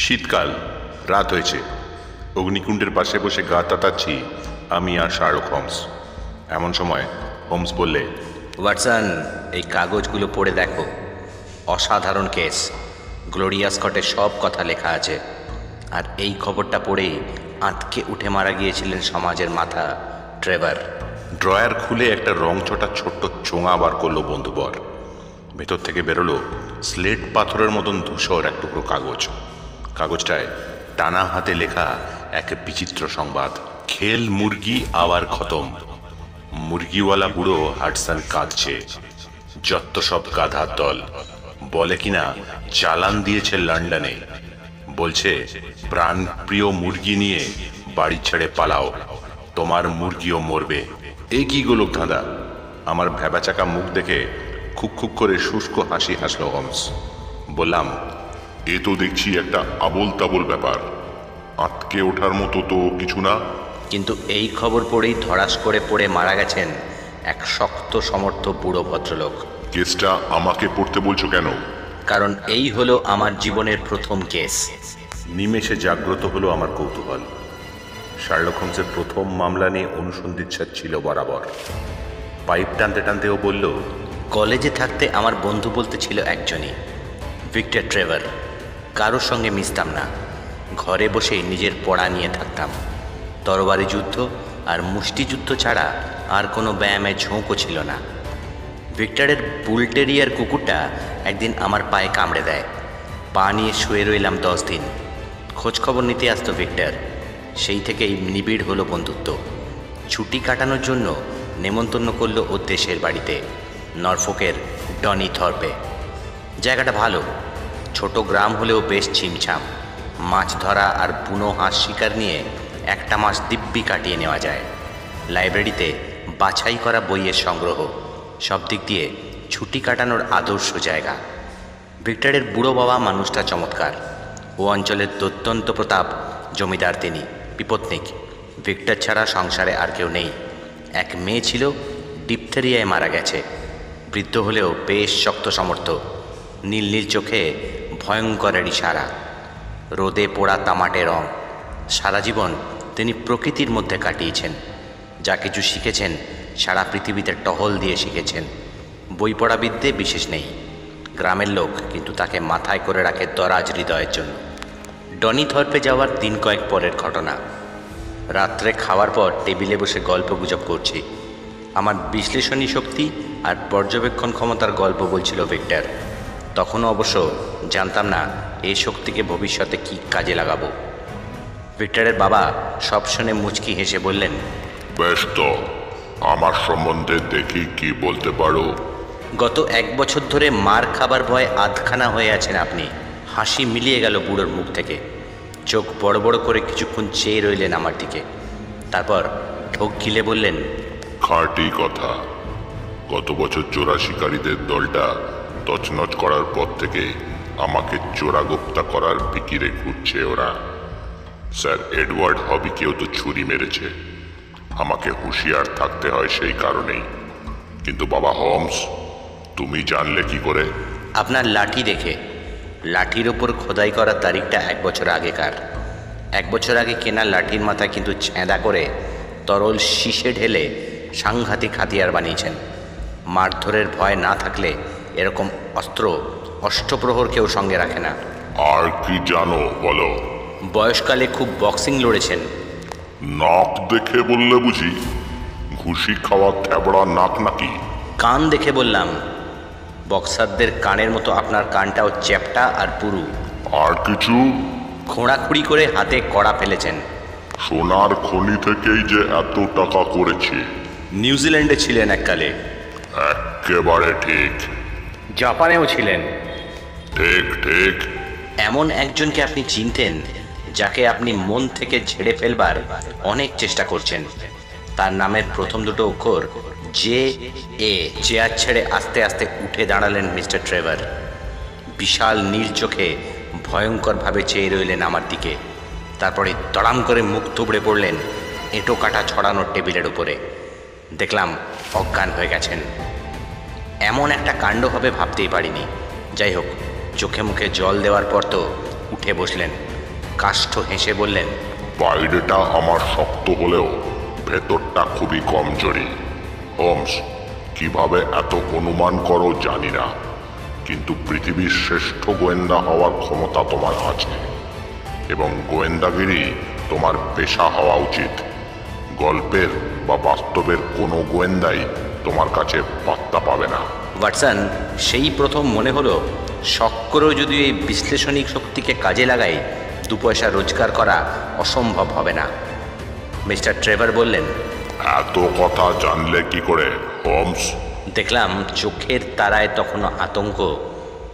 শীতকাল, রাত হয়েছে। অগ্নিকুণ্ডের পাশে বসে গা তাতাচ্ছি আমি আর শার্লক হোমস। এমন সময় হোমস বললে, ওয়াটসন, এই কাগজগুলো পড়ে দেখো। অসাধারণ কেস, গ্লোরিয়া স্কটের সব কথা লেখা আছে। আর এই খবরটা পড়েই আঁতকে উঠে মারা গিয়েছিলেন সমাজের মাথা ট্রেভার। ড্রয়ার খুলে একটা রংচটা ছোট্ট চোঙা বার করলো বন্ধুবর। ভেতর থেকে বেরোলো স্লেট পাথরের মতন ধূসর এক টুকরো কাগজ। কাগজটায় টানা হাতে লেখা এক বিচিত্র সংবাদ। খেল মুরগি আবার খতম। মুরগিওয়ালা বুড়ো হাডসন কাঁদছে। যত সব গাধার দল। বলে কিনা চালান দিয়েছে লন্ডনে। বলছে প্রাণ প্রিয় মুরগি নিয়ে বাড়ি ছেড়ে পালাও, তোমার মুরগিও মরবে। এই কি গোলক ধাঁধা? আমার ভ্যাবাচাকা মুখ দেখে খুক খুক করে শুষ্ক হাসি হাসল হোমস। বললাম, এ তো দেখছি একটা আবোল তাবোল ব্যাপার। আটকে ওঠার মতো তো কিছু না। কিন্তু এই খবর পড়েই ধড়াস করে পড়ে মারা গেছেন এক শক্ত সমর্থ বুড়ো ভদ্রলোক। কেসটা আমাকে পড়তে বলছো কেন? কারণ এই হলো আমার জীবনের প্রথম কেস। নিমেষে জাগ্রত হলো আমার কৌতূহল। শার্লক হোমসের প্রথম মামলা নিয়ে অনুসন্ধিৎসা ছিল বরাবর। পাইপ টানতে টানতেও বলল, কলেজে থাকতে আমার বন্ধু বলতে ছিল একজনই, ভিক্টর ট্রেভার। কারোর সঙ্গে মিশতাম না, ঘরে বসেই নিজের পড়া নিয়ে থাকতাম। তরবারি যুদ্ধ আর মুষ্টিযুদ্ধ ছাড়া আর কোনো ব্যায়ামের ঝোঁকও ছিল না। ভিক্টরের বুলটেরিয়ার কুকুরটা একদিন আমার পায়ে কামড়ে দেয়। পা নিয়ে শুয়ে রইলাম 10 দিন। খোঁজখবর নিতে আসতো ভিক্টর। সেই থেকেই নিবিড় হলো বন্ধুত্ব। ছুটি কাটানোর জন্য নেমন্তন্ন করলো ওর দেশের বাড়িতে, নরফোকের ডনি থর্পে। জায়গাটা ভালো, ছোট গ্রাম হলেও বেশ ছিমছাম। মাছ ধরা আর বুনো হাঁস শিকার নিয়ে একটা মাস দিব্যি কাটিয়ে নেওয়া যায়। লাইব্রেরিতে বাছাই করা বইয়ের সংগ্রহ, সব দিক দিয়ে ছুটি কাটানোর আদর্শ জায়গা। ভিক্টরের বুড়ো বাবা মানুষটা চমৎকার। ও অঞ্চলের দুর্দান্ত প্রতাপ জমিদার, তিনি বিপত্নিক। ভিক্টর ছাড়া সংসারে আর কেউ নেই। এক মেয়ে ছিল, ডিপথেরিয়ায় মারা গেছে। বৃদ্ধ হলেও বেশ শক্ত সমর্থ। নীল নীল চোখে ভয়ঙ্করের ইশারা, রোদে পোড়া তামাটে রং। সারা জীবন তিনি প্রকৃতির মধ্যে কাটিয়েছেন। যা কিছু শিখেছেন সারা পৃথিবীতে টহল দিয়ে শিখেছেন। বই পড়া বিদ্যে বিশেষ নেই। গ্রামের লোক কিন্তু তাকে মাথায় করে রাখে দরাজ হৃদয়ের জন্য। ডনি থর্পে যাওয়ার দিন কয়েক পরের ঘটনা। রাত্রে খাওয়ার পর টেবিলে বসে গল্প গুজব করছি। আমার বিশ্লেষণী শক্তি আর পর্যবেক্ষণ ক্ষমতার গল্প বলছিল ভিক্টর। তখনও অবশ্য জানতাম না এই শক্তিকে ভবিষ্যতে কি কাজে লাগাবো। ভিক্টরের বাবা সব শুনে মুচকি হেসে বললেন, বেশ তো, আমার সম্বন্ধে দেখি কি বলতে পারো। গত 1 বছর ধরে মার খাবার ভয়ে আধখানা হয়ে আছেন আপনি। হাসি মিলিয়ে গেল বুড়োর মুখ থেকে। চোখ বড় বড় করে কিছুক্ষণ চেয়ে রইলেন আমার দিকে। তারপর ঢোক গিলে বললেন, খাঁটি কথা। গত বছর চোরা শিকারীদের দলটা তছনছ করার পর থেকে আমাকে চোরাগোপ্তা করার ফিকিরে ঘুরছে ওরা। স্যার এডওয়ার্ড হবিকেও তো ছুরি মেরেছে। আমাকে হুঁশিয়ার থাকতে হয় সেই কারণেই। কিন্তু বাবা হোমস, তুমি জানলে কি করে? আপনার লাঠি দেখে। লাঠির ওপর খোদাই করা তারিখটা 1 বছর আগেকার। 1 বছর আগে কেনা লাঠির মাথায় কিন্তু ছেঁদা করে তরল শীষে ঢেলে সাংঘাতিক হাতিয়ার বানিয়েছেন। মারধরের ভয় না থাকলে এরকম অস্ত্র অষ্টপ্রহর কেউ সঙ্গে রাখে না। আর কি জানো বলো? বয়সকালে খুব বক্সিং লড়েছেন। নাক দেখে বললে বুঝি? ঘুষি খাওয়া থ্যাবড়া নাক নাকি? কান দেখে বললাম। বক্সারদের কানের মতো আপনার কানটাও চ্যাপ্টা আর পুরু। আর কিছু? খোঁড়াখুড়ি করে হাতে কড়া ফেলেছেন। সোনার খনি থেকেই যে এত টাকা করেছি। নিউজিল্যান্ডে ছিলেন এককালে। একেবারে ঠিক। জাপানেও ছিলেন। ঠিক ঠিক। এমন একজনকে আপনি চিনতেন যাকে আপনি মন থেকে ঝেড়ে ফেলবার অনেক চেষ্টা করছেন। তার নামের প্রথম দুটো অক্ষর জে এ। চেয়ার ছেড়ে আস্তে আস্তে উঠে দাঁড়ালেন মিস্টার ট্রেভার। বিশাল নীল চোখে ভয়ঙ্করভাবে চেয়ে রইলেন আমার দিকে। তারপরে দড়াম করে মুখ থুবড়ে পড়লেন এঁটো কাটা ছড়ানোর টেবিলের উপরে। দেখলাম অজ্ঞান হয়ে গেছেন। এমন একটা কাণ্ড হবে ভাবতেই পারিনি। যাই হোক, চোখে মুখে জল দেওয়ার পর তো উঠে বসলেন। কাষ্ঠ হেসে বললেন, বাইরেটা আমার শক্ত হলেও ভেতরটা খুবই কমজোরি। হোমস, কিভাবে এত অনুমান করো জানি না, কিন্তু পৃথিবীর শ্রেষ্ঠ গোয়েন্দা হওয়ার ক্ষমতা তোমার আছে এবং গোয়েন্দাগিরি তোমার পেশা হওয়া উচিত। গল্পের বা বাস্তবের কোনো গোয়েন্দাই তোমার কাছে পাত্তা পাবে না। ওয়াটসন, সেই প্রথম মনে হলো শখ করেও যদি এই বিশ্লেষণিক শক্তিকে কাজে লাগাই, 2 পয়সা রোজগার করা অসম্ভব হবে না। মিস্টার ট্রেভার বললেন, এত কথা জানলে কি করে হোমস? দেখলাম চোখের তারায় তখনও আতঙ্ক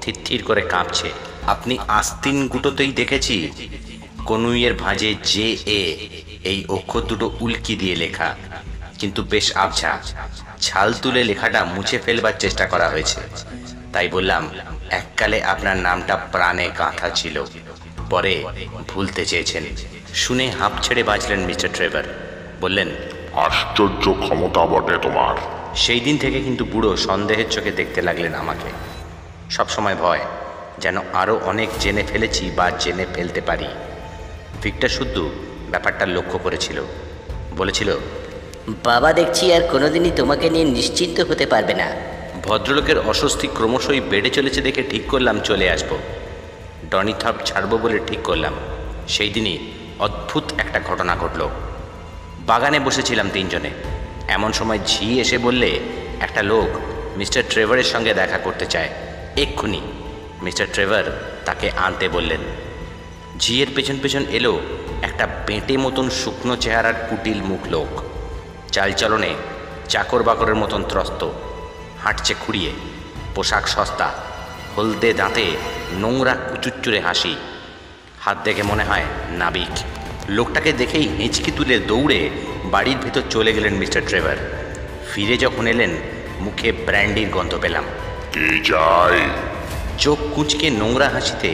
থিরথির করে কাঁপছে। আপনি আস্তিন গুটোতেই দেখেছি কনুইয়ের ভাঁজে জে এ এই অক্ষর দুটো উল্কি দিয়ে লেখা, কিন্তু বেশ আবঝা। ছাল তুলে লেখাটা মুছে ফেলবার চেষ্টা করা হয়েছে। তাই বললাম, এককালে আপনার নামটা প্রাণে গাঁথা ছিল, পরে ভুলতে চেয়েছেন। শুনে হাঁপ ছেড়ে বাঁচলেন মিস্টার ট্রেভার। বললেন, আশ্চর্য ক্ষমতা বটে তোমার। সেই দিন থেকে কিন্তু বুড়ো সন্দেহের চোখে দেখতে লাগলেন আমাকে। সবসময় ভয়, যেন আরও অনেক জেনে ফেলেছি বা জেনে ফেলতে পারি। ভিক্টর শুদ্ধ ব্যাপারটা লক্ষ্য করেছিল। বলেছিল, বাবা দেখছি আর কোনোদিনই তোমাকে নিয়ে নিশ্চিন্ত হতে পারবে না। ভদ্রলোকের অস্বস্তি ক্রমশই বেড়ে চলেছে দেখে ঠিক করলাম চলে আসব। ডনিথপ ছাড়বো বলে ঠিক করলাম। সেই দিনই অদ্ভুত একটা ঘটনা ঘটল। বাগানে বসেছিলাম 3 জনে। এমন সময় ঝি এসে বললে, একটা লোক মিস্টার ট্রেভারের সঙ্গে দেখা করতে চায় এক্ষুনি। মিস্টার ট্রেভার তাকে আনতে বললেন। ঝিয়ের পেছন পেছন এলো একটা বেঁটে মতন শুকনো চেহারার কুটিল মুখ লোক। চালচলনে চাকর বাকরের মতন ত্রস্ত, হাঁটছে খুঁড়িয়ে, পোশাক সস্তা, হলদে দাঁতে নোংরা কুচুচ্চুরে হাসি। হাত দেখে মনে হয় নাবিক। লোকটাকে দেখেই হেঁচকি তুলে দৌড়ে বাড়ির ভেতর চলে গেলেন মিস্টার ট্রেভার। ফিরে যখন এলেন, মুখে ব্র্যান্ডির গন্ধ পেলাম। কি চাই? চোখ কুঁচকে নোংরা হাসিতে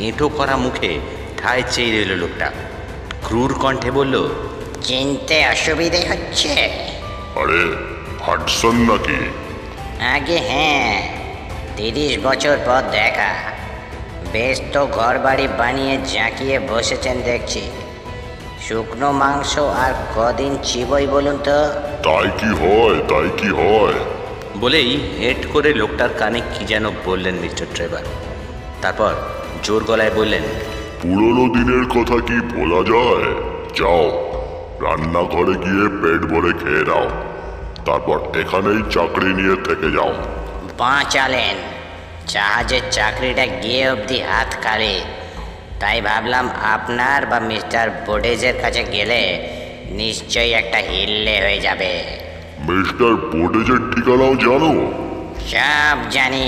এঁটো করা মুখে ঠায় চেয়ে রইল লোকটা। ক্রূর কণ্ঠে বলল, চিনতে অসুবিধে হচ্ছে? আরে হাডসন নাকি? আগে হ্যাঁ, 30 বছর পর দেখা। বেশ তো ঘর বাড়ি বানিয়ে জাঁকিয়ে বসেছেন দেখছি। শুকনো মাংস আর কদিন চিবই বলুন তো? তাই কি হয়, তাই কি হয়? বলেই হেঁট করে লোকটার কানে কি যেন বললেন মিস্টার ট্রেভার। তারপর জোর গলায় বললেন, পুরনো দিনের কথা কি ভোলা যায়? যাও রান্নাঘরে গিয়ে পেট ভরে খেয়ে নাও, তারপর এখানেই চাকরি নিয়ে থেকে যাও। বাঁচালেন, জাহাজের চাকরিটা গিয়ে অবধি হাত কাড়ে। তাই ভাবলাম আপনার বা মিস্টার বোডেজের কাছে গেলে নিশ্চয়ই একটা হিল্লে হয়ে যাবে। মিস্টার বোডেজের ঠিকানাও জানো? সব জানি।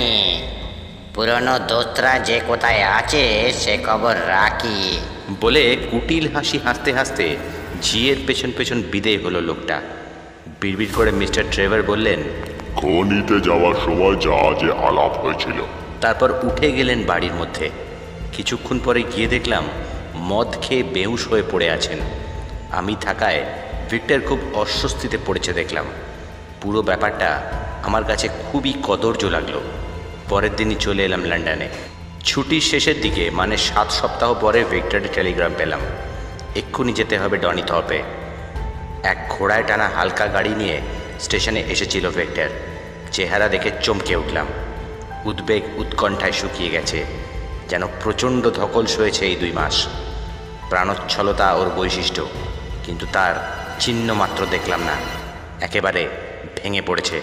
পুরনো দোস্তরা যে কোথায় আছে সে খবর রাখি। বলে কুটিল হাসি হাসতে হাসতে ঝিয়ের পেছন পেছন বিদেয় হলো লোকটা। বিড়বিড় করে মিস্টার ট্রেভার বললেন, খনিতে যাওয়ার সময় জাহাজে আলাপ হয়েছিল। তারপর উঠে গেলেন বাড়ির মধ্যে। কিছুক্ষণ পরে গিয়ে দেখলাম মদ খেয়ে বেহুশ হয়ে পড়ে আছেন। আমি থাকায় ভিক্টর খুব অস্বস্তিতে পড়েছে দেখলাম। পুরো ব্যাপারটা আমার কাছে খুবই কদর্য লাগলো। পরের দিনই চলে এলাম লন্ডনে। ছুটির শেষের দিকে, মানে 7 সপ্তাহ পরে ভিক্টরের টেলিগ্রাম পেলাম, এক্ষুনি যেতে হবে ডনিথর্পে। এক ঘোড়ায় টানা হালকা গাড়ি নিয়ে স্টেশনে এসেছিল ভিক্টর। চেহারা দেখে চমকে উঠলাম। উদ্বেগ উৎকণ্ঠায় শুকিয়ে গেছে, যেন প্রচণ্ড ধকল সয়েছে এই 2 মাস। প্রাণোচ্ছলতা ওর বৈশিষ্ট্য, কিন্তু তার চিহ্ন মাত্র দেখলাম না। একেবারে ভেঙে পড়েছে।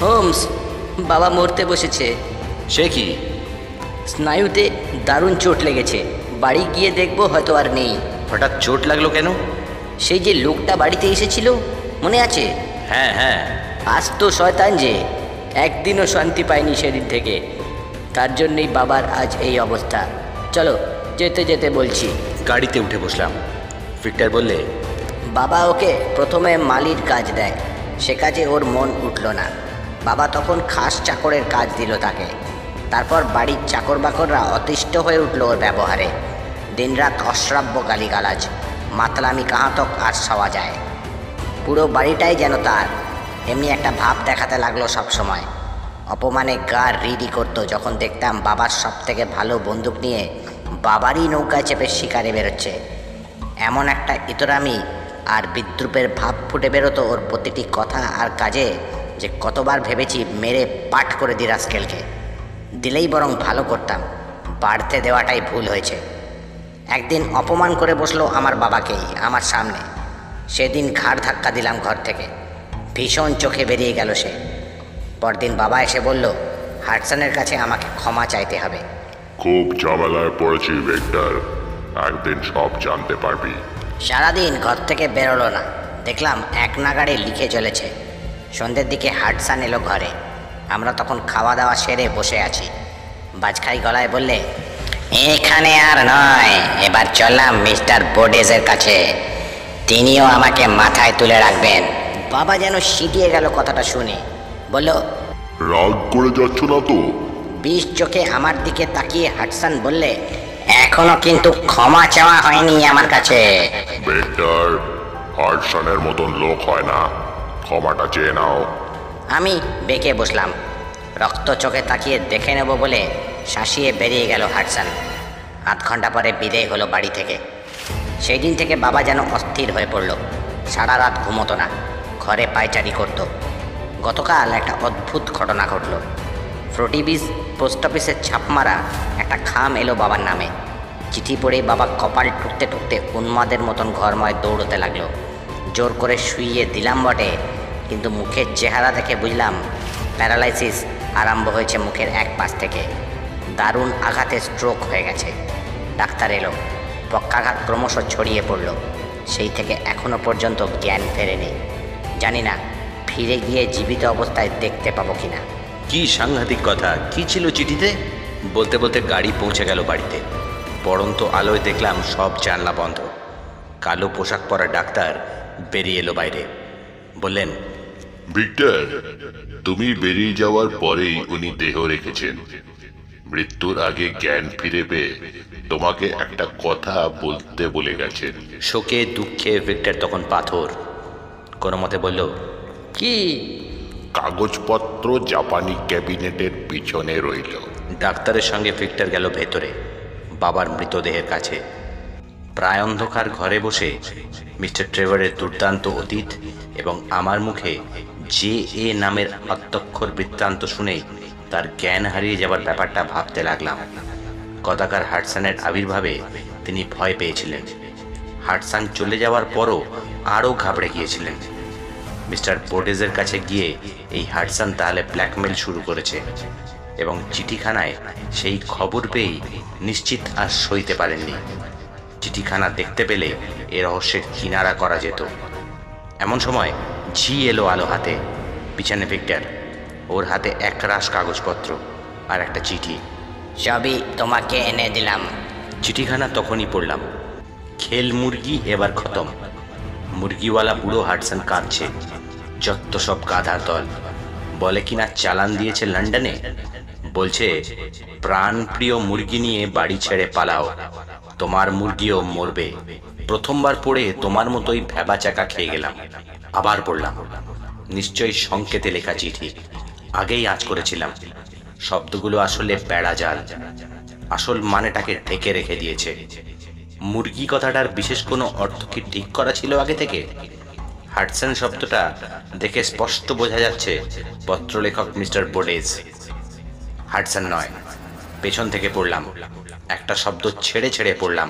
হোমস, বাবা মরতে বসেছে। সে কি? স্নায়ুতে দারুণ চোট লেগেছে। বাড়ি গিয়ে দেখবো হয়তো আর নেই। হঠাৎ চোট লাগলো কেন? সেই যে লোকটা বাড়িতে এসেছিল, মনে আছে? হ্যাঁ হ্যাঁ। আজ তো শয়তান যে, একদিনও শান্তি পায়নি সেদিন থেকে। তার জন্যই বাবার আজ এই অবস্থা। চলো যেতে যেতে বলছি। গাড়িতে উঠে বসলাম। ভিক্টর বললে, বাবা ওকে প্রথমে মালির কাজ দেয়, সে কাজে ওর মন উঠল না। বাবা তখন খাস চাকরের কাজ দিল তাকে। তারপর বাড়ির চাকর বাকররা অতিষ্ঠ হয়ে উঠল ওর ব্যবহারে। দিনরাত অশ্রাব্য গালিগালাজ, মাতলামি কাহাতক আর সওয়া যায়। পুরো বাড়িটাই যেন তার। এমনি একটা ভাব দেখাতে লাগলো সব সময়। অপমানে গা রিডি করতো যখন দেখতাম বাবার সব থেকে ভালো বন্দুক নিয়ে বাবারই নৌকায় চেপে শিকারে বেরোচ্ছে। এমন একটা ইতরামি আর বিদ্রুপের ভাব ফুটে বেরোতো ওর প্রতিটি কথা আর কাজে যে কতবার ভেবেছি মেরে পাঠ করে দি রাস্কেলকে। দিলেই বরং ভালো করতাম, বাড়তে দেওয়াটাই ভুল হয়েছে। একদিন অপমান করে বসলো আমার বাবাকেই আমার সামনে। সেদিন ঘাড় ধাক্কা দিলাম ঘর থেকে, ভীষণ চোখে বেরিয়ে গেল সে। পরদিন বাবা এসে বলল হাডসনের কাছে আমাকে ক্ষমা চাইতে হবে। খুব ঝামেলায় পড়েছি ভিক্টর, একদিন সব জানতে পারবি। সারাদিন ঘর থেকে বেরোলো না, দেখলাম এক নাগাড়ে লিখে চলেছে। সন্ধ্যের দিকে হাডসন এলো ঘরে। আমরা তখন খাওয়া দাওয়া সেরে বসে আছি। বাজখাই গলায় বললে, এখানে আর নয়, এবার চললাম মিস্টার বোর্ডেজের কাছে, তিনিও আমাকে মাথায় তুলে রাখবেন। বাবা যেন সিটিয়ে গেল কথাটা শুনে, বলল, রাগ করে যাচ্ছ না তো? বিষ চোখে আমার দিকে তাকিয়ে হাডসন বললে, এখনো কিন্তু ক্ষমা চাওয়া হয়নি আমার কাছে। ভিক্টর, হাডসনের মতন লোক হয় না, ক্ষমাটা চেয়ে নাও। আমি বেঁকে বসলাম, রক্ত চোখে তাকিয়ে দেখে নেব বলে শাসিয়ে বেরিয়ে গেল হাডসন। আধ ঘন্টা পরে বিদায় হলো বাড়ি থেকে। সেই দিন থেকে বাবা যেন অস্থির হয়ে পড়ল, সারা রাত ঘুমোতো না, ঘরে পায়চারি করত। গতকাল একটা অদ্ভুত ঘটনা ঘটল। ফ্রুটিবিজ পোস্ট অফিসের ছাপ মারা একটা খাম এলো বাবার নামে। চিঠি পড়ে বাবা কপাল টুকতে টুকতে উন্মাদের মতন ঘরময় দৌড়তে লাগলো। জোর করে শুইয়ে দিলাম বটে, কিন্তু মুখের চেহারা দেখে বুঝলাম প্যারালাইসিস আরম্ভ হয়েছে মুখের এক পাশ থেকে। দারুণ আঘাতে স্ট্রোক হয়ে গেছে। ডাক্তার এলো, পক্ষাঘাত ক্রমশ ছড়িয়ে পড়ল। সেই থেকে এখনো পর্যন্ত জ্ঞান ফেরেনি। জানি না ফিরে গিয়ে জীবিত অবস্থায় দেখতে পাবো কিনা। কি সাংঘাতিক কথা! কি ছিল চিঠিতে? বলতে বলতে গাড়ি পৌঁছে গেল বাড়িতে। পড়ন্ত আলোয় দেখলাম সব জানলা বন্ধ। কালো পোশাক পরা ডাক্তার বেরিয়ে এলো বাইরে। বললেন, ভিক্টর, তুমি বেরিয়ে যাওয়ার পরেই উনি দেহ রেখেছেন। মৃত্যুর আগে জ্ঞান ফিরে পেয়ে তোমাকে একটা কথা বলতে বলে গেছেন। শোকে দুঃখে ভিক্টর তখন পাথর। কোনো মতে বলল, কি? কাগজপত্র জাপানি ক্যাবিনেটের পিছনে রইল। ডাক্তারের সঙ্গে ভিক্টর গেল ভেতরে বাবার মৃতদেহের কাছে। প্রায় অন্ধকার ঘরে বসে মিস্টার ট্রেভারের দুর্দান্ত অতীত এবং আমার মুখে জে এ নামের অত্যক্ষর বৃত্তান্ত শুনে তার জ্ঞান হারিয়ে যাবার ব্যাপারটা ভাবতে লাগলাম। কদাকার হাডসনের আবির্ভাবে তিনি ভয় পেয়েছিলেন। হাডসন চলে যাওয়ার পরও আরও ঘাবড়ে গিয়েছিলেন। মিস্টার বোর্ডেজের কাছে গিয়ে এই হাডসন তাহলে ব্ল্যাকমেল শুরু করেছে, এবং চিঠিখানায় সেই খবর পেয়েই নিশ্চিত আর সইতে পারেননি। চিঠিখানা দেখতে পেলে এ রহস্যের কিনারা করা যেত। এমন সময় ঝি এলো আলো হাতে। পিছনে ভিক্টর, ওর হাতে একরাশ কাগজপত্র আর একটা চিঠি। সবই তোমাকে এনে দিলাম। চিঠিখানা তখনই পড়লাম। খেল মুরগি এবার খতম। মুরগিওয়ালা বুড়ো হাডসন কাঁদছে। যত সব গাধার দল। বলে কিনা চালান দিয়েছে লন্ডনে। বলছে, প্রাণপ্রিয় মুরগি নিয়ে বাড়ি ছেড়ে পালাও, তোমার মুরগিও মরবে। প্রথমবার পড়ে তোমার মতোই ভ্যাবা চাকা খেয়ে গেলাম। আবার পড়লাম। নিশ্চয়ই সংকেতে লেখা চিঠি। আগেই আঁচ করেছিলাম। শব্দগুলো আসলে বেড়া জাল। আসল মানেটাকে ঢেকে রেখে দিয়েছে। মুরগি কথাটার বিশেষ কোনো অর্থ কি ঠিক করা ছিল আগে থেকে? হাডসন শব্দটা দেখে স্পষ্ট বোঝা যাচ্ছে পত্রলেখক মিস্টার বোর্ডেজ। হাডসন নয়। পেছন থেকে পড়লাম। একটা শব্দ ছেড়ে ছেড়ে পড়লাম।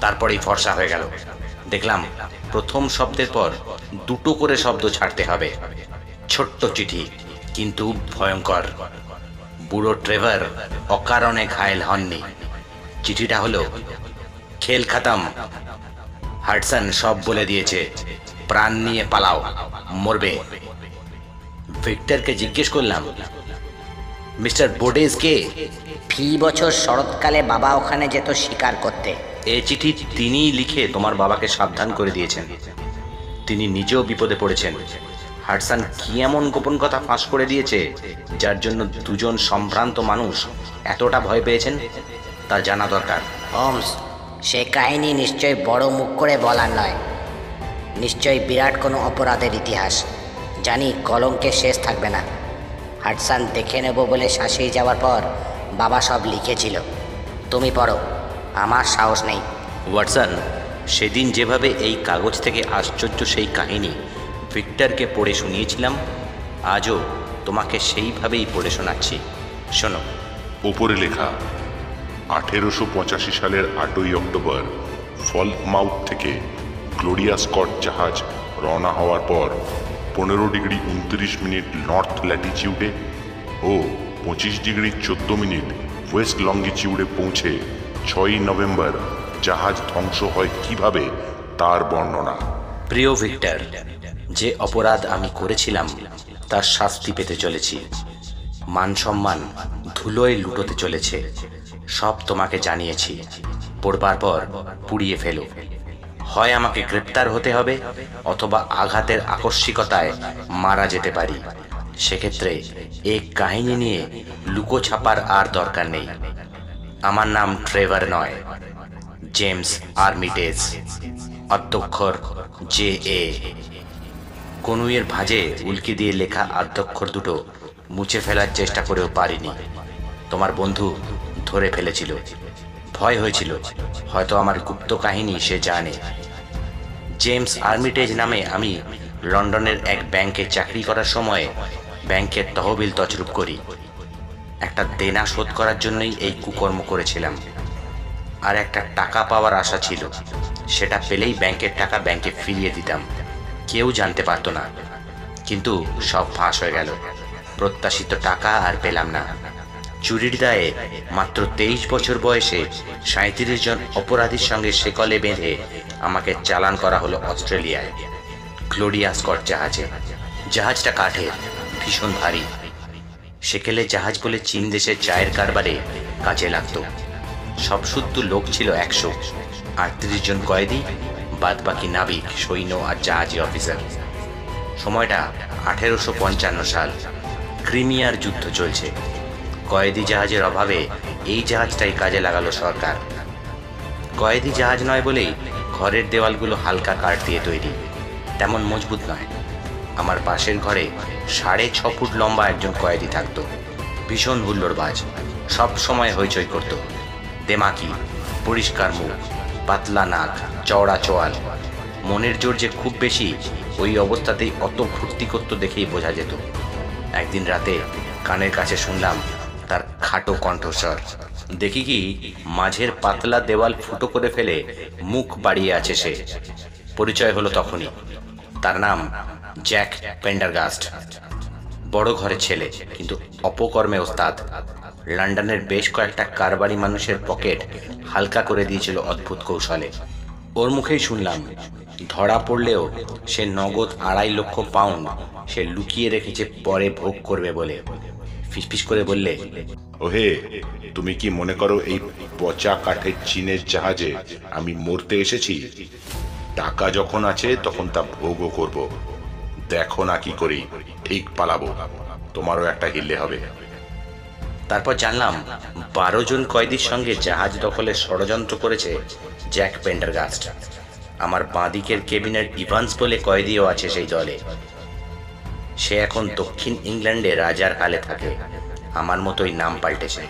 তারপরেই ফর্সা হয়ে গেল। দেখলাম প্রথম শব্দের পর দুটো করে শব্দ ছাড়তে হবে। ছোট্ট চিঠি, কিন্তু ভয়ঙ্কর। বুড়ো ট্রেভার অকারণে ঘায়েল হননি। চিঠিটা হলো, খেল খতম। হাডসন সব বলে দিয়েছে। প্রাণ নিয়ে পালাও, মরবে। ভিক্টরকে জিজ্ঞেস করলাম, মিস্টার বোর্ডেজ কে? ফি বছর শরৎকালে বাবা ওখানে যেত শিকার করতে। এই চিঠি তিনিই লিখে তোমার বাবাকে সাবধান করে দিয়েছেন। তিনি নিজেও বিপদে পড়েছেন। হাডসন কি এমন গোপন কথা ফাঁস করে দিয়েছে যার জন্য দুজন সম্ভ্রান্ত মানুষ এতটা ভয় পেয়েছেন? তা জানা দরকার। হোমস, সে কাহিনী নিশ্চয়ই বড় মুখ করে বলার নয়। নিশ্চয়ই বিরাট কোনো অপরাধের ইতিহাস। জানি কলঙ্কের শেষ থাকবে না। হাডসন দেখে নেব বলে শাসিয়ে যাওয়ার পর বাবা সব লিখেছিল। তুমি পড়ো, আমার সাহস নেই। ওয়াটসন, সেদিন যেভাবে এই কাগজ থেকে আশ্চর্য সেই কাহিনী ভিক্টরকে পড়ে শুনিয়েছিলাম, আজও তোমাকে সেইভাবেই পড়ে শোনাচ্ছি। শোনো। ওপরে লেখা 1885 সালের 8ই অক্টোবর ফলমাউথ থেকে গ্লোরিয়া স্কট জাহাজ রওনা হওয়ার পর 15 ডিগ্রি 29 মিনিট নর্থ ল্যাটিচিউডে ও 25 ডিগ্রি 14 মিনিট ওয়েস্ট লঙ্গিচিউডে পৌঁছে 6ই নভেম্বর জাহাজ ধ্বংস হয় কিভাবে তার বর্ণনা। প্রিয় ভিক্টর, যে অপরাধ আমি করেছিলাম তার শাস্তি পেতে চলেছি। মান সম্মান ধুলোয় লুটোতে চলেছে। সব তোমাকে জানিয়েছি। পড়বার পর পুড়িয়ে ফেলো। হয় আমাকে গ্রেপ্তার হতে হবে, অথবা আঘাতের আকস্মিকতায় মারা যেতে পারি। সেক্ষেত্রে এই কাহিনী নিয়ে লুকোছাপার আর দরকার নেই। আমার নাম ট্রেভার নয়, জেমস আর্মিটেজ, অধ্যক্ষর JA। কনুইয়ের ভাঁজে উল্কি দিয়ে লেখা আদ্যক্ষর দুটো মুছে ফেলার চেষ্টা করেও পারিনি। তোমার বন্ধু ধরে ফেলেছিল। ভয় হয়েছিল, হয়তো আমার গুপ্ত কাহিনী সে জানে। জেমস আর্মিটেজ নামে আমি লন্ডনের এক ব্যাংকে চাকরি করার সময় ব্যাংকের তহবিল তছরূপ করি। একটা দেনা শোধ করার জন্যই এই কুকর্ম করেছিলাম। আর একটা টাকা পাওয়ার আশা ছিল, সেটা পেলেই ব্যাংকের টাকা ব্যাংকে ফিরিয়ে দিতাম। কেউ জানতে পারতো না, কিন্তু সব ফাঁস হয়ে গেল। প্রত্যাশিত টাকা আর পেলাম না। চুরির দায়ে মাত্র 23 বছর বয়সে 37 জন অপরাধীর সঙ্গে শেকলে বেঁধে আমাকে চালান করা হলো অস্ট্রেলিয়ায়, গ্লোরিয়া স্কট জাহাজে। জাহাজটা কাঠের, ভীষণ ভারী। সেকেলে জাহাজ বলে চীন দেশের চায়ের কারবারে কাজে লাগতো। সব শুদ্ধ লোক ছিল 100, 38 জন কয়েদি, বাদ বাকি নাবিক, সৈন্য আর জাহাজি অফিসার। সময়টা 1855 সাল। ক্রিমিয়ার যুদ্ধ চলছে। কয়েদি জাহাজের অভাবে এই জাহাজটাই কাজে লাগালো সরকার। কয়েদি জাহাজ নয় বলেই ঘরের দেওয়ালগুলো হালকা কাঠ দিয়ে তৈরি, তেমন মজবুত নয়। আমার পাশের ঘরে 6.5 ফুট লম্বা একজন কয়েদি থাকতো। ভীষণ হুল্লোড়বাজ, সব সময় হইচই করত। দেমাকি, পরিষ্কার মুখ, পাতলা নাক, চওড়া চোয়াল। মনের জোর যে খুব বেশি, ওই অবস্থাতেই অত ফুর্তি করত দেখেই বোঝা যেত। একদিন রাতে কানের কাছে শুনলাম তার খাটো কণ্ঠস্বর। দেখি কি, মাঝের পাতলা দেওয়াল ফুটো করে ফেলে মুখ বাড়িয়ে আছে সে। পরিচয় হলো তখনই। তার নাম জ্যাক পেন্ডারগাস্ট। বড় ঘরের ছেলে, কিন্তু অপকর্মে ওস্তাদ। লন্ডনের বেশ কয়েকটা কারবারি মানুষের পকেট হালকা করে দিয়েছিল অদ্ভুত কৌশলে। ওর মুখেই শুনলাম ধরা পড়লেও সে নগদ 2.5 লক্ষ পাউন্ড সে লুকিয়ে রেখেছে পরে ভোগ করবে বলে। ফিসফিস করে বললে, ওহে, তুমি কি মনে করো এই পচা কাঠের চীনের জাহাজে আমি মরতে এসেছি? টাকা যখন আছে তখন তা ভোগও করব। দেখো না কি করি, ঠিক পালাবো। তোমারও একটা হিললে হবে। তারপর জানলাম 12 জন কয়েদির সঙ্গে জাহাজ দখলের ষড়যন্ত্র করেছে জ্যাক পেন্ডারগাস্ট। আমার বাঁদিকের কেবিনের ইভান্স বলে কয়েদিও আছে সেই দলে। সে এখন দক্ষিণ ইংল্যান্ডে রাজার হালে থাকে। আমার মতোই নাম পাল্টেছে।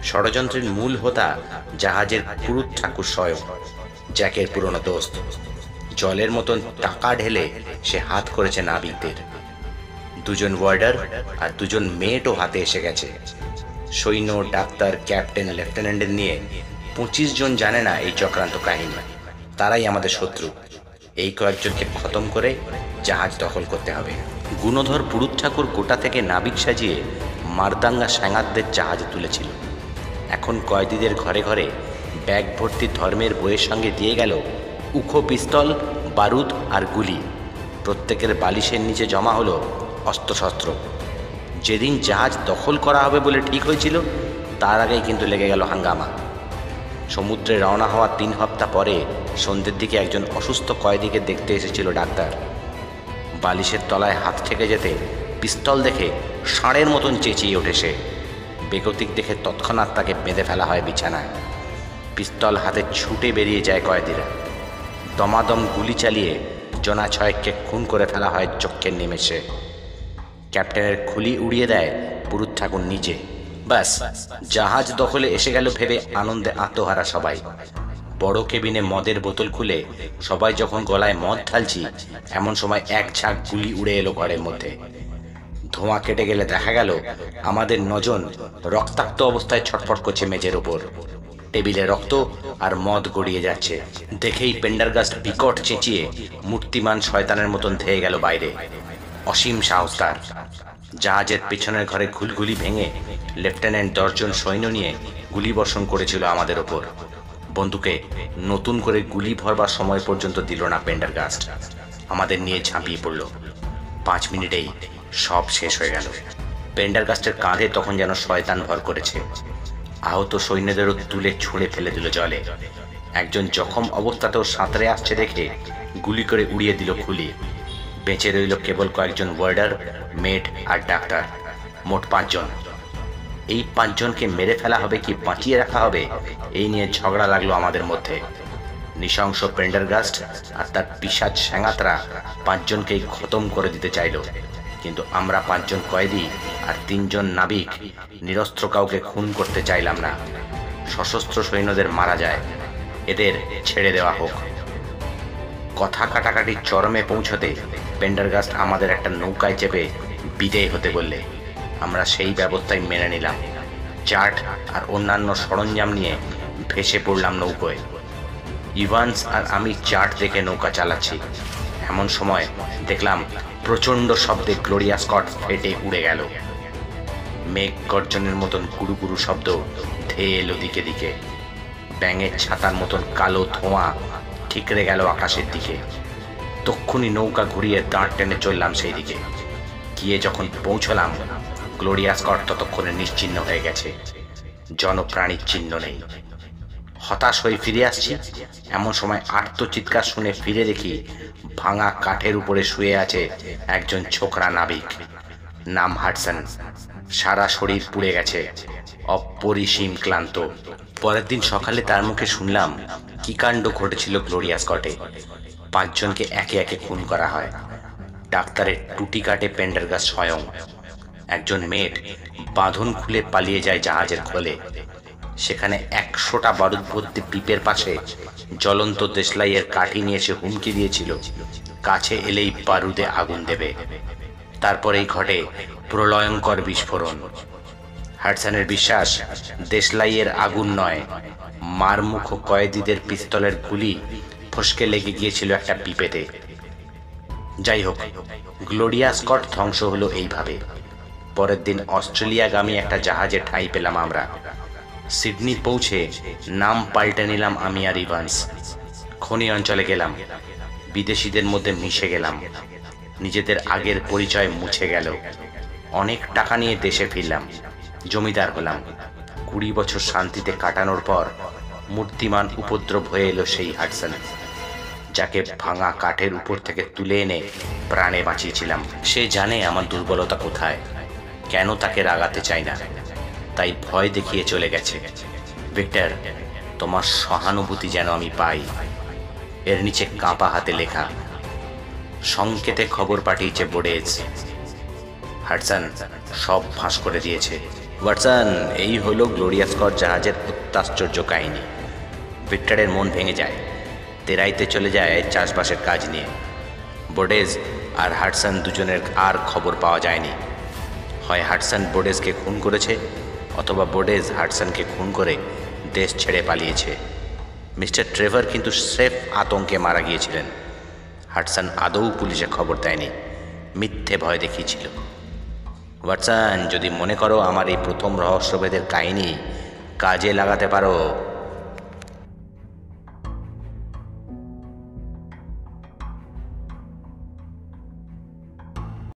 ষড়যন্ত্রের মূল হোতা জাহাজের পুরুত ঠাকুর স্বয়ং, জ্যাকের পুরনো দোস্ত। জলের মতন টাকা ঢেলে সে হাত করেছে নাবিকদের। 2 জন ওয়ার্ডার আর 2 জন মেয়েটও হাতে এসে গেছে। সৈন্য, ডাক্তার, ক্যাপ্টেন, লেফটেন্যান্টের নিয়ে 25 জন জানে না এই চক্রান্ত কাহিনী। তারাই আমাদের শত্রু। এই কয়েকজনকে খতম করে জাহাজ দখল করতে হবে। গুণধর পুরুত ঠাকুর কোটা থেকে নাবিক সাজিয়ে মারদাঙ্গা স্যাঙাতদের জাহাজে তুলেছিল। এখন কয়েদিদের ঘরে ঘরে ব্যাগ ভর্তি ধর্মের বইয়ের সঙ্গে দিয়ে গেল উখো পিস্তল, বারুদ আর গুলি। প্রত্যেকের বালিশের নিচে জমা হলো অস্ত্রশস্ত্র। যেদিন জাহাজ দখল করা হবে বলে ঠিক হয়েছিল, তার আগেই কিন্তু লেগে গেল হাঙ্গামা। সমুদ্রে রওনা হওয়ার 3 সপ্তাহ পরে সন্ধ্যের দিকে একজন অসুস্থ কয়েদিকে দেখতে এসেছিল ডাক্তার। বালিশের তলায় হাত ঠেকে যেতে পিস্তল দেখে ষাঁড়ের মতন চেঁচিয়ে ওঠে সে। বেগতিক দেখে তৎক্ষণাৎ তাকে বেঁধে ফেলা হয় বিছানায়। পিস্তল হাতে ছুটে বেরিয়ে যায় কয়েদিরা। দমাদম গুলি চালিয়ে জনা 6কে খুন করে ফেলা হয় চক্ষের নিমেষে। ক্যাপ্টেনের খুলি উড়িয়ে দেয় পুরুত ঠাকুর নিজে। ব্যাস, জাহাজ দখলে এসে গেল ভেবে আনন্দে আত্মহারা সবাই। বড় কেবিনে মদের বোতল খুলে সবাই যখন গলায় মদ ঢালছি, এমন সময় এক ঝাঁক গুলি উড়ে এলো ঘরের মধ্যে। ধোঁয়া কেটে গেলে দেখা গেল আমাদের 9 জন রক্তাক্ত অবস্থায় ছটফট করছে মেঝের ওপর। টেবিলে রক্ত আর মদ গড়িয়ে যাচ্ছে। দেখেই পেন্ডারগাস্ট বিকট চেঁচিয়ে মূর্তিমান শয়তানের মতন ধেয়ে গেল বাইরে। অসীম সাহস তার। জাহাজের পেছনের ঘরে ঘুলঘুলি ভেঙে লেফটেন্যান্ট 10 জন সৈন্য নিয়ে গুলি বর্ষণ করেছিল আমাদের ওপর। বন্দুকে নতুন করে গুলি ভরবার সময় পর্যন্ত দিল না পেন্ডারগাস্ট। আমাদের নিয়ে ঝাঁপিয়ে পড়ল। 5 মিনিটেই সব শেষ হয়ে গেল। পেন্ডারগাস্টের কাঁধে তখন যেন শয়তান ভর করেছে। আহত সৈন্যদেরও তুলে ছুঁড়ে ফেলে দিল জলে। একজন জখম অবস্থাতেও সাঁতরে আসছে দেখে গুলি করে উড়িয়ে দিল খুলি। বেঁচে রইল কেবল কয়েকজন ওয়ার্ডার, মেড আর ডাক্তার, মোট 5 জন। এই 5 জনকে মেরে ফেলা হবে কি বাঁচিয়ে রাখা হবে, এই নিয়ে ঝগড়া লাগলো আমাদের মধ্যে। নৃশংস পেন্ডারগাস্ট আর তার পিশাচ স্যাঙাতরা 5 জনকেই খতম করে দিতে চাইল, কিন্তু আমরা 5 জন কয়েদি আর 3 জন নাবিক নিরস্ত্র কাউকে খুন করতে চাইলাম না। সশস্ত্র সৈন্যদের মারা যায়, এদের ছেড়ে দেওয়া হোক। কথা কাটাকাটি চরমে পৌঁছতে পেন্ডারগাস্ট আমাদের একটা নৌকায় চেপে বিদেয় হতে বললে আমরা সেই ব্যবস্থায় মেনে নিলাম। চার্ট আর অন্যান্য সরঞ্জাম নিয়ে ভেসে পড়লাম নৌকোয়। ইভান্স আর আমি চার্ট দেখে নৌকা চালাচ্ছি। এমন সময় দেখলাম প্রচণ্ড শব্দে গ্লোরিয়া স্কট ফেটে উড়ে গেল। মেঘ গর্জনের মতন কুড়ুকুড়ু শব্দ ধেয়ে এলো দিকে দিকে। ব্যাঙের ছাতার মতন কালো ধোঁয়া ঠিকরে গেল আকাশের দিকে। তক্ষুনি নৌকা ঘুরিয়ে দাঁড় টেনে চললাম সেই দিকে। গিয়ে যখন পৌঁছলাম, গ্লোরিয়া স্কট ততক্ষণে নিশ্চিহ্ন হয়ে গেছে। জনপ্রাণীর চিহ্ন নেই। হতাশ হয়ে ফিরে আসছি, এমন সময় আর্তচিৎকার শুনে ফিরে দেখি ভাঙা কাঠের উপরে শুয়ে আছে একজন ছোকরা নাবিক, নাম হাডসন। সারা শরীর পুড়ে গেছে, অপরিসীম ক্লান্ত। পরের দিন সকালে তার মুখে শুনলাম কি কাণ্ড ঘটেছিল গ্লোরিয়া স্কটে। 5 জনকে একে একে খুন করা হয়। ডাক্তারের টুটি কাটে পেন্ডারগাস্ট স্বয়ং। একজন মেয়ের বাঁধন খুলে পালিয়ে যায় জাহাজের খোলে। সেখানে 100টা বারুদ ভর্তি পিপের পাশে জ্বলন্ত দেশলাইয়ের কাঠি নিয়ে সে হুমকি দিয়েছিল কাছে এলেই বারুদে আগুন দেবে। তারপরেই ঘটে প্রলয়ঙ্কর বিস্ফোরণ। হাডসনের বিশ্বাস দেশলাইয়ের আগুন নয়, মারমুখ কয়েদিদের পিস্তলের গুলি ফসকে লেগে গিয়েছিল একটা পিপেতে। যাই হোক, গ্লোরিয়া স্কট ধ্বংস হলো এইভাবে। পরের দিন অস্ট্রেলিয়াগামী একটা জাহাজে ঠাঁই পেলাম আমরা। সিডনি পৌঁছে নাম পাল্টে নিলাম আমি আর ইভান্স। খনি অঞ্চলে গেলাম, বিদেশিদের মধ্যে মিশে গেলাম। নিজেদের আগের পরিচয় মুছে গেল। অনেক টাকা নিয়ে দেশে ফিরলাম, জমিদার হলাম। 20 বছর শান্তিতে কাটানোর পর মূর্তিমান উপদ্রব হয়ে এলো সেই হাডসন, যাকে ভাঙা কাঠের উপর থেকে তুলে এনে প্রাণে বাঁচিয়েছিলাম। সে জানে আমার দুর্বলতা কোথায়, কেন তাকে রাগাতে চাই না, তাই ভয় দেখিয়ে চলে গেছে। ভিক্টর, তোমার সহানুভূতি যেন আমি পাই। এর নিচে কাঁপা হাতে লেখা। সংকেতে খবর পাঠিয়েছে বোডেজ। হাডসন সব ফাঁস করে দিয়েছে। ওয়াটসন, এই হলো গ্লোরিয়া স্কট জাহাজের অত্যাশ্চর্য কাহিনী। ভিক্টরের মন ভেঙে যায়। তেরাইতে চলে যায় চাষবাসের কাজ নিয়ে। বোডেজ আর হাডসন দুজনের আর খবর পাওয়া যায়নি। হয় হাডসন বোডেজকে খুন করেছে, অথবা বোডেজ হাডসনকে খুন করে দেশ ছেড়ে পালিয়েছে। মিস্টার ট্রেভার কিন্তু স্রেফ আতঙ্কে মারা গিয়েছিলেন। হাডসন আদৌ পুলিশে খবর দেয়নি, মিথ্যে ভয় দেখিয়েছিল। ওয়াটসন, যদি মনে করো আমার এই প্রথম রহস্যভেদের কাহিনী কাজে লাগাতে পারো